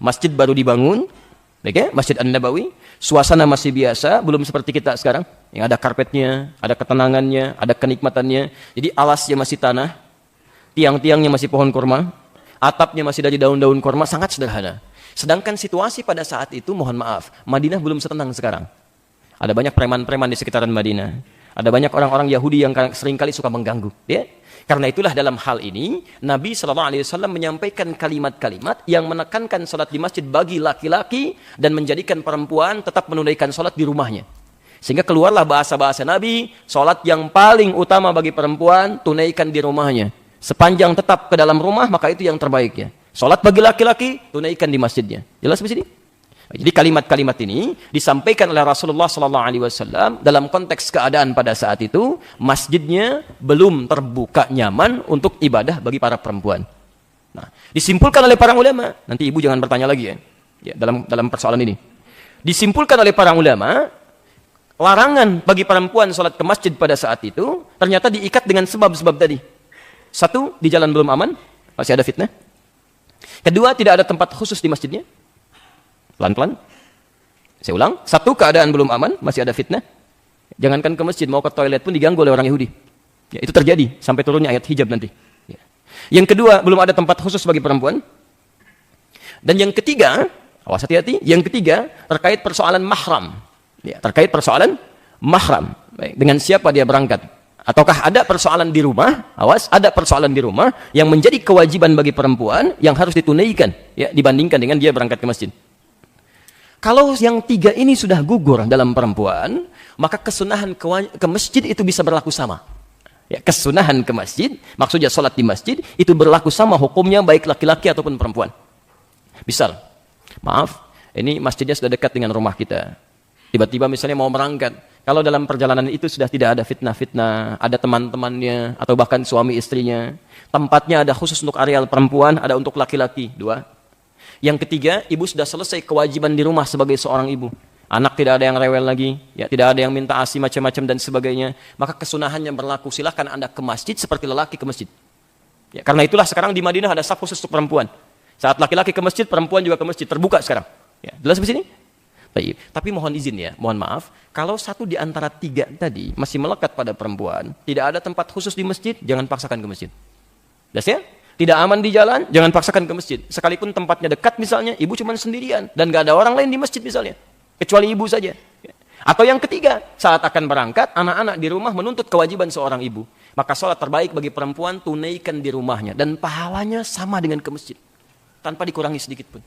Masjid baru dibangun, okay? Masjid An-Nabawi, suasana masih biasa, belum seperti kita sekarang, yang ada karpetnya, ada ketenangannya, ada kenikmatannya. Jadi alasnya masih tanah, tiang-tiangnya masih pohon kurma, atapnya masih dari daun-daun kurma, sangat sederhana. Sedangkan situasi pada saat itu, mohon maaf, Madinah belum setenang sekarang. Ada banyak preman-preman di sekitaran Madinah. Ada banyak orang-orang Yahudi yang seringkali suka mengganggu. Ya? Karena itulah dalam hal ini, Nabi SAW menyampaikan kalimat-kalimat yang menekankan salat di masjid bagi laki-laki dan menjadikan perempuan tetap menunaikan salat di rumahnya. Sehingga keluarlah bahasa-bahasa Nabi, salat yang paling utama bagi perempuan, tunaikan di rumahnya. Sepanjang tetap ke dalam rumah, maka itu yang terbaiknya. Salat bagi laki-laki, tunaikan di masjidnya. Jelas di sini? Jadi kalimat-kalimat ini disampaikan oleh Rasulullah SAW dalam konteks keadaan pada saat itu masjidnya belum terbuka nyaman untuk ibadah bagi para perempuan. Nah, disimpulkan oleh para ulama, nanti ibu jangan bertanya lagi ya dalam persoalan ini. Disimpulkan oleh para ulama, larangan bagi perempuan sholat ke masjid pada saat itu ternyata diikat dengan sebab-sebab tadi. Satu, di jalan belum aman, masih ada fitnah. Kedua, tidak ada tempat khusus di masjidnya. Pelan-pelan. Saya ulang. Satu, keadaan belum aman, masih ada fitnah. Jangankan ke masjid, mau ke toilet pun diganggu oleh orang Yahudi. Ya, itu terjadi sampai turunnya ayat hijab nanti. Ya. Yang kedua, belum ada tempat khusus bagi perempuan. Dan yang ketiga, awas hati-hati, yang ketiga terkait persoalan mahram. Ya, terkait persoalan mahram. Baik, dengan siapa dia berangkat? Ataukah ada persoalan di rumah? Awas, ada persoalan di rumah yang menjadi kewajiban bagi perempuan yang harus ditunaikan ya, dibandingkan dengan dia berangkat ke masjid. Kalau yang tiga ini sudah gugur dalam perempuan, maka kesunahan ke masjid itu bisa berlaku sama. Ya, kesunahan ke masjid, maksudnya sholat di masjid, itu berlaku sama hukumnya baik laki-laki ataupun perempuan. Misal, maaf, ini masjidnya sudah dekat dengan rumah kita. Tiba-tiba misalnya mau berangkat, kalau dalam perjalanan itu sudah tidak ada fitnah-fitnah, ada teman-temannya, atau bahkan suami istrinya, tempatnya ada khusus untuk areal perempuan, ada untuk laki-laki, dua. Yang ketiga, ibu sudah selesai kewajiban di rumah sebagai seorang ibu. Anak tidak ada yang rewel lagi, ya, tidak ada yang minta ASI macam-macam dan sebagainya. Maka kesunahannya berlaku. Silahkan Anda ke masjid seperti lelaki ke masjid. Ya, karena itulah sekarang di Madinah ada saf khusus untuk perempuan. Saat laki-laki ke masjid, perempuan juga ke masjid. Terbuka sekarang. Ya, jelas di sini? Baik. Tapi mohon izin ya, mohon maaf. Kalau satu di antara tiga tadi masih melekat pada perempuan, tidak ada tempat khusus di masjid, jangan paksakan ke masjid. Jelas ya? Tidak aman di jalan, jangan paksakan ke masjid. Sekalipun tempatnya dekat misalnya, ibu cuma sendirian. Dan gak ada orang lain di masjid misalnya. Kecuali ibu saja. Atau yang ketiga, saat akan berangkat, anak-anak di rumah menuntut kewajiban seorang ibu. Maka sholat terbaik bagi perempuan, tunaikan di rumahnya. Dan pahalanya sama dengan ke masjid. Tanpa dikurangi sedikit pun.